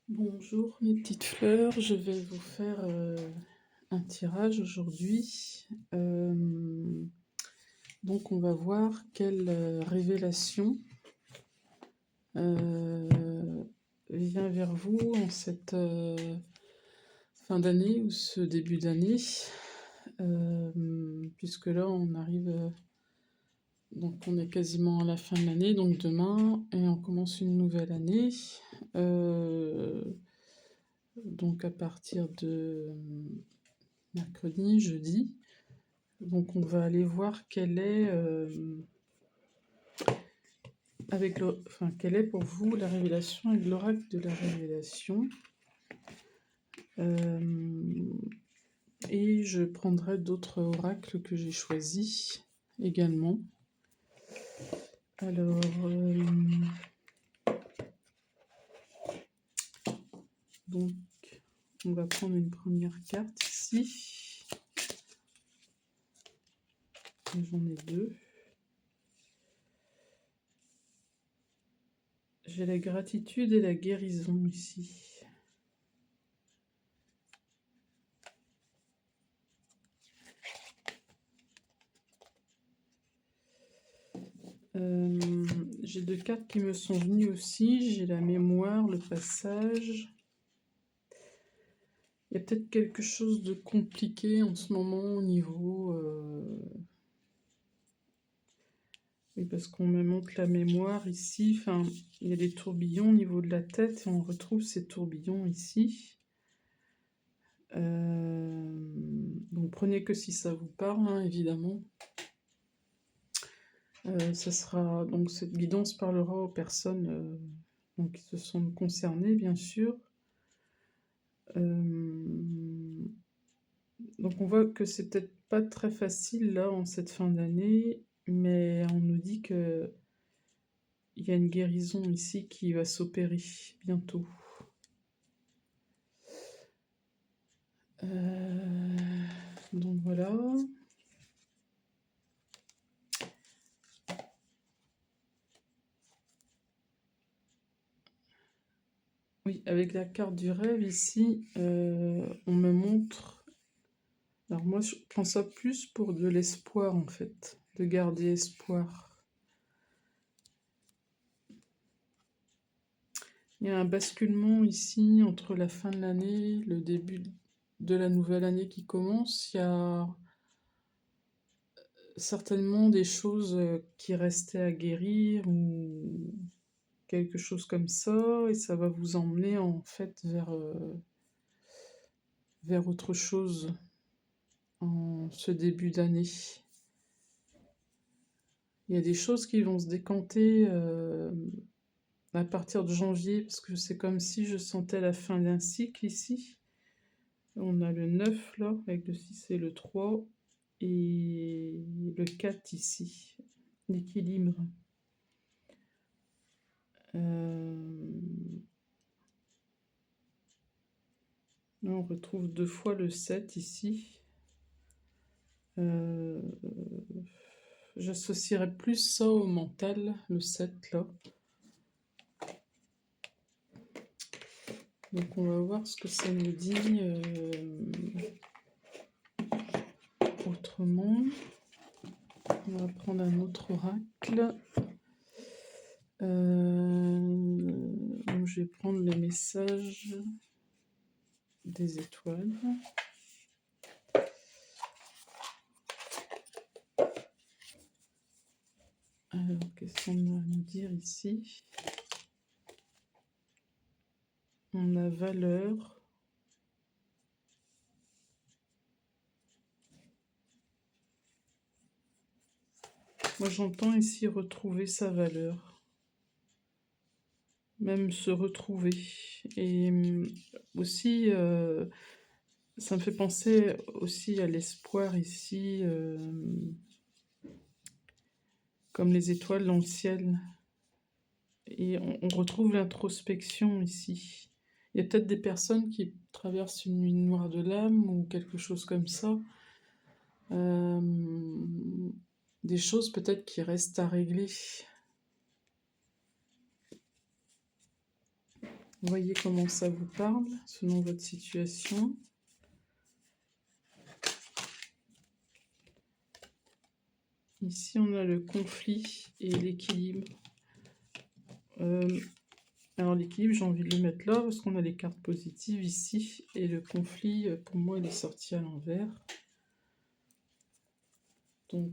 Bonjour mes petites fleurs, je vais vous faire un tirage aujourd'hui. Donc on va voir quelle révélation vient vers vous en cette fin d'année ou ce début d'année. Puisque là on arrive, donc on est quasiment à la fin de l'année, donc demain, et on commence une nouvelle année. Donc à partir de mercredi, jeudi. Donc on va aller voir quelle est, quelle est pour vous la révélation avec l'oracle de la révélation. Et je prendrai d'autres oracles que j'ai choisis également. Alors, donc on va prendre une première carte ici. J'en ai deux. J'ai la gratitude et la guérison ici. J'ai deux cartes qui me sont venues aussi. J'ai la mémoire, le passage. Il y a peut-être quelque chose de compliqué en ce moment au niveau... Oui, parce qu'on me montre la mémoire ici. Enfin, il y a des tourbillons au niveau de la tête et on retrouve ces tourbillons ici. Donc prenez que si ça vous parle, hein, évidemment. Ça sera, donc cette guidance parlera aux personnes donc, qui se sont concernées, bien sûr. Donc on voit que c'est peut-être pas très facile là en cette fin d'année, mais on nous dit que il y a une guérison ici qui va s'opérer bientôt. Donc voilà. Oui, avec la carte du rêve ici, on me montre... Alors moi, je prends ça plus pour de l'espoir en fait, de garder espoir. Il y a un basculement ici entre la fin de l'année, le début de la nouvelle année qui commence. Il y a certainement des choses qui restaient à guérir ou quelque chose comme ça, et ça va vous emmener en fait vers autre chose en ce début d'année. Il y a des choses qui vont se décanter à partir de janvier, parce que c'est comme si je sentais la fin d'un cycle ici. On a le 9 là, avec le 6 et le 3, et le 4 ici, l'équilibre. Là, on retrouve deux fois le 7 ici. J'associerais plus ça au mental, le 7 là. Donc on va voir ce que ça nous dit autrement. On va prendre un autre oracle. Donc je vais prendre les messages des étoiles. Alors, qu'est-ce qu'on va nous dire ici? On a valeur. Moi, j'entends ici retrouver sa valeur. Même se retrouver. Et aussi, ça me fait penser aussi à l'espoir ici, comme les étoiles dans le ciel. Et on retrouve l'introspection ici. Il y a peut-être des personnes qui traversent une nuit noire de l'âme ou quelque chose comme ça. Des choses peut-être qui restent à régler. Voyez comment ça vous parle selon votre situation. Ici, on a le conflit et l'équilibre. Alors l'équilibre, j'ai envie de le mettre là parce qu'on a les cartes positives ici. Et le conflit, pour moi, il est sorti à l'envers. Donc...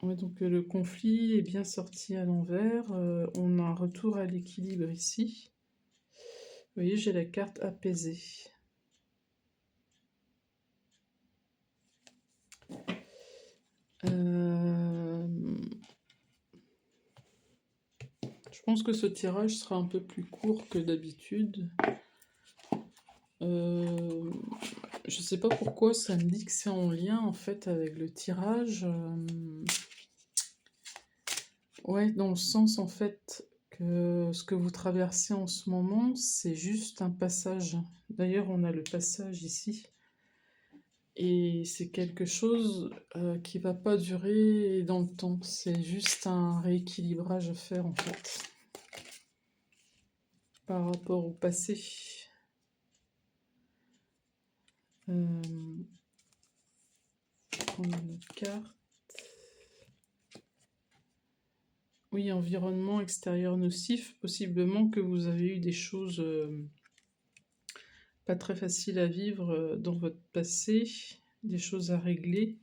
Ouais, donc le conflit est bien sorti à l'envers. On a un retour à l'équilibre ici. Vous voyez, j'ai la carte apaisée. Je pense que ce tirage sera un peu plus court que d'habitude. Je sais pas pourquoi ça me dit que c'est en lien en fait avec le tirage. Ouais, dans le sens en fait que ce que vous traversez en ce moment, c'est juste un passage. D'ailleurs, on a le passage ici. Et c'est quelque chose qui va pas durer dans le temps. C'est juste un rééquilibrage à faire en fait par rapport au passé. Prendre une carte. Oui, environnement extérieur nocif. Possiblement que vous avez eu des choses pas très faciles à vivre dans votre passé, des choses à régler,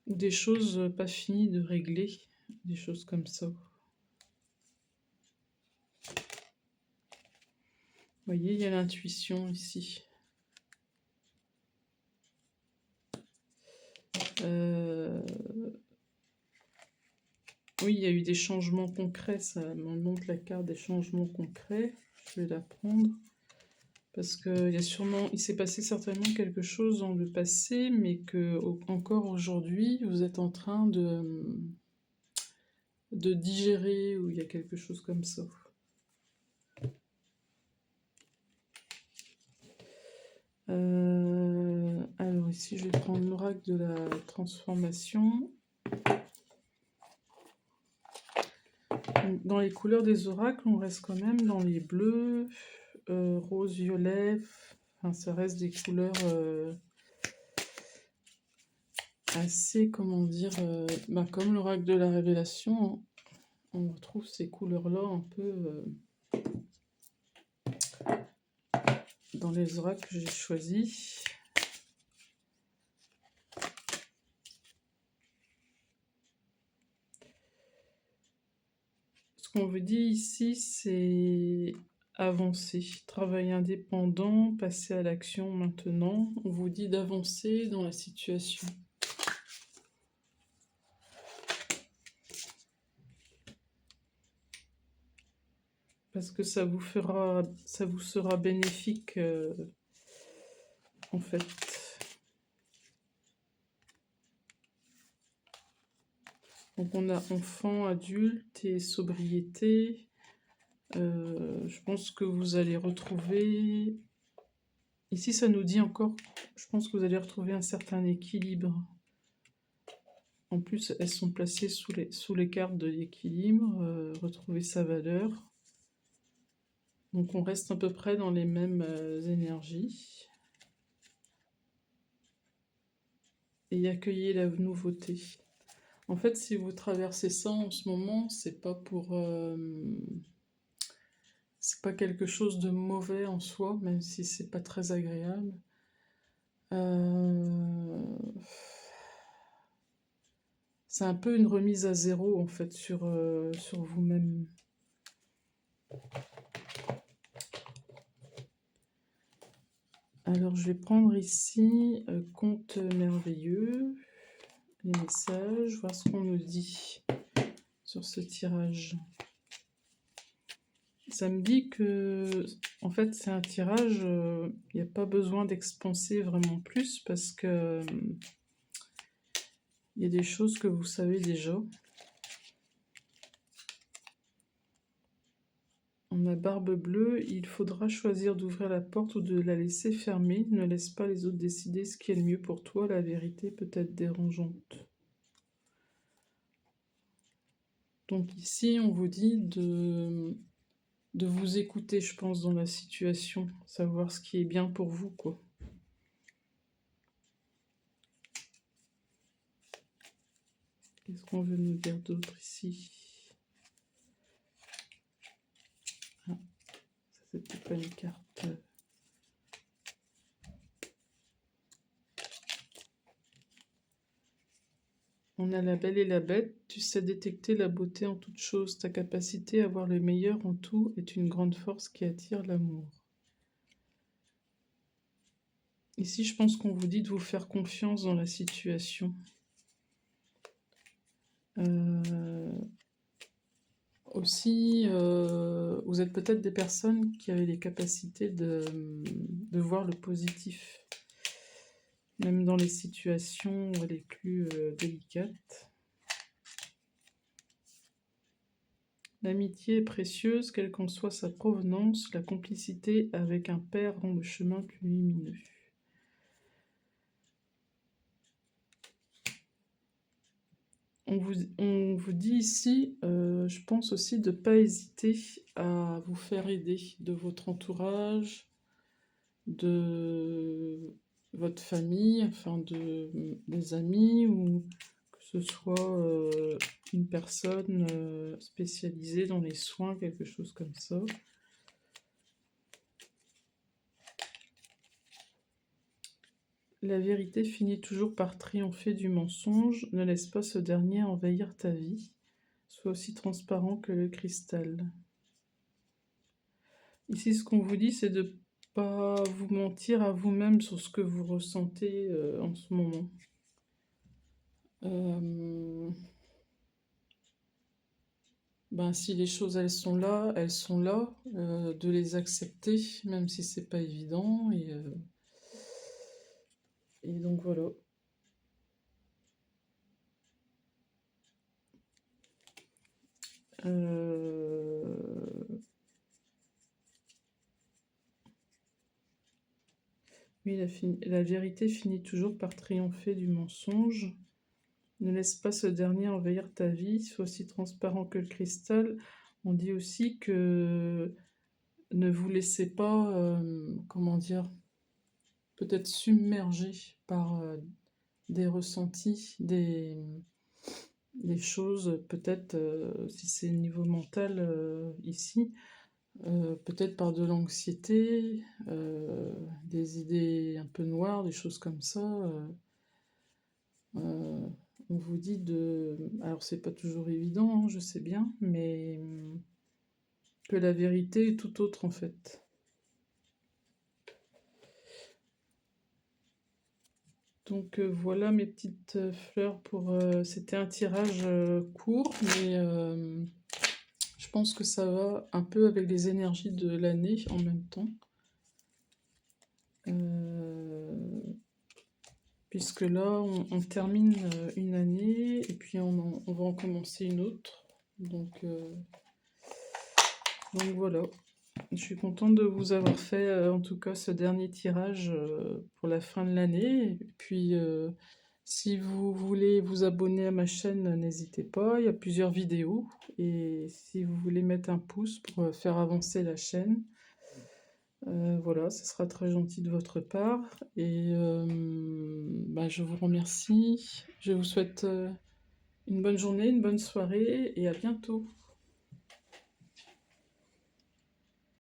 ou des choses pas finies de régler, des choses comme ça. Vous voyez, il y a l'intuition ici. Oui, il y a eu des changements concrets, ça me montre la carte des changements concrets. Je vais la prendre. Parce il s'est passé certainement quelque chose dans le passé, mais que encore aujourd'hui, vous êtes en train de digérer, ou il y a quelque chose comme ça. Alors ici, je vais prendre l'oracle de la transformation. Dans les couleurs des oracles, on reste quand même dans les bleus, rose, violet. Enfin, ça reste des couleurs assez, comment dire, comme l'oracle de la révélation, on retrouve ces couleurs-là un peu dans les oracles que j'ai choisis. Ce qu'on vous dit ici, c'est avancer, travail indépendant, passer à l'action maintenant. On vous dit d'avancer dans la situation. Parce que ça vous sera bénéfique, en fait. Donc on a enfant, adulte et sobriété. Je pense que vous allez retrouver... Ici, ça nous dit encore, je pense que vous allez retrouver un certain équilibre. En plus, elles sont placées sous les cartes de l'équilibre, retrouver sa valeur. Donc on reste à peu près dans les mêmes énergies. Et accueillir la nouveauté. En fait, si vous traversez ça en ce moment, c'est pas quelque chose de mauvais en soi, même si c'est pas très agréable. C'est un peu une remise à zéro en fait sur vous-même. Alors je vais prendre ici conte merveilleux, les messages, voir ce qu'on nous dit sur ce tirage. Ça me dit que, en fait, c'est un tirage, il n'y a pas besoin d'expanser vraiment plus parce que il y a des choses que vous savez déjà. On a barbe bleue, il faudra choisir d'ouvrir la porte ou de la laisser fermée. Ne laisse pas les autres décider ce qui est le mieux pour toi. La vérité peut être dérangeante. Donc ici, on vous dit de vous écouter, je pense, dans la situation. Savoir ce qui est bien pour vous, quoi. Qu'est-ce qu'on veut nous dire d'autre ici? Ah, ça c'était pas une carte. On a la belle et la bête. Tu sais détecter la beauté en toute chose. Ta capacité à voir le meilleur en tout est une grande force qui attire l'amour. Ici, je pense qu'on vous dit de vous faire confiance dans la situation. Aussi, vous êtes peut-être des personnes qui avaient les capacités de voir le positif, même dans les situations les plus délicates. L'amitié est précieuse, quelle qu'en soit sa provenance. La complicité avec un père rend le chemin plus lumineux. On vous dit ici, je pense aussi de ne pas hésiter à vous faire aider de votre entourage, de votre famille, enfin des amis, ou que ce soit une personne spécialisée dans les soins, quelque chose comme ça. La vérité finit toujours par triompher du mensonge. Ne laisse pas ce dernier envahir ta vie. Sois aussi transparent que le cristal. Ici, ce qu'on vous dit, c'est de ne pas vous mentir à vous-même sur ce que vous ressentez en ce moment. Ben, si les choses, elles sont là, de les accepter, même si c'est pas évident. Et donc voilà. Oui, la vérité finit toujours par triompher du mensonge. Ne laisse pas ce dernier envahir ta vie, sois aussi transparent que le cristal. On dit aussi que ne vous laissez pas, comment dire, peut-être submerger par des ressentis, des choses, peut-être, si c'est niveau mental ici, peut-être par de l'anxiété, des idées un peu noires, des choses comme ça. On vous dit de... Alors c'est pas toujours évident, hein, je sais bien, mais que la vérité est tout autre en fait. Donc voilà mes petites fleurs pour... C'était un tirage court, mais je pense que ça va un peu avec les énergies de l'année en même temps. Puisque là, on termine une année et puis on va en commencer une autre. Donc voilà. Je suis contente de vous avoir fait en tout cas ce dernier tirage pour la fin de l'année. Et puis si vous voulez vous abonner à ma chaîne, n'hésitez pas, il y a plusieurs vidéos. Et si vous voulez mettre un pouce pour faire avancer la chaîne, voilà, ce sera très gentil de votre part. Et bah, je vous remercie. Je vous souhaite une bonne journée, une bonne soirée et à bientôt.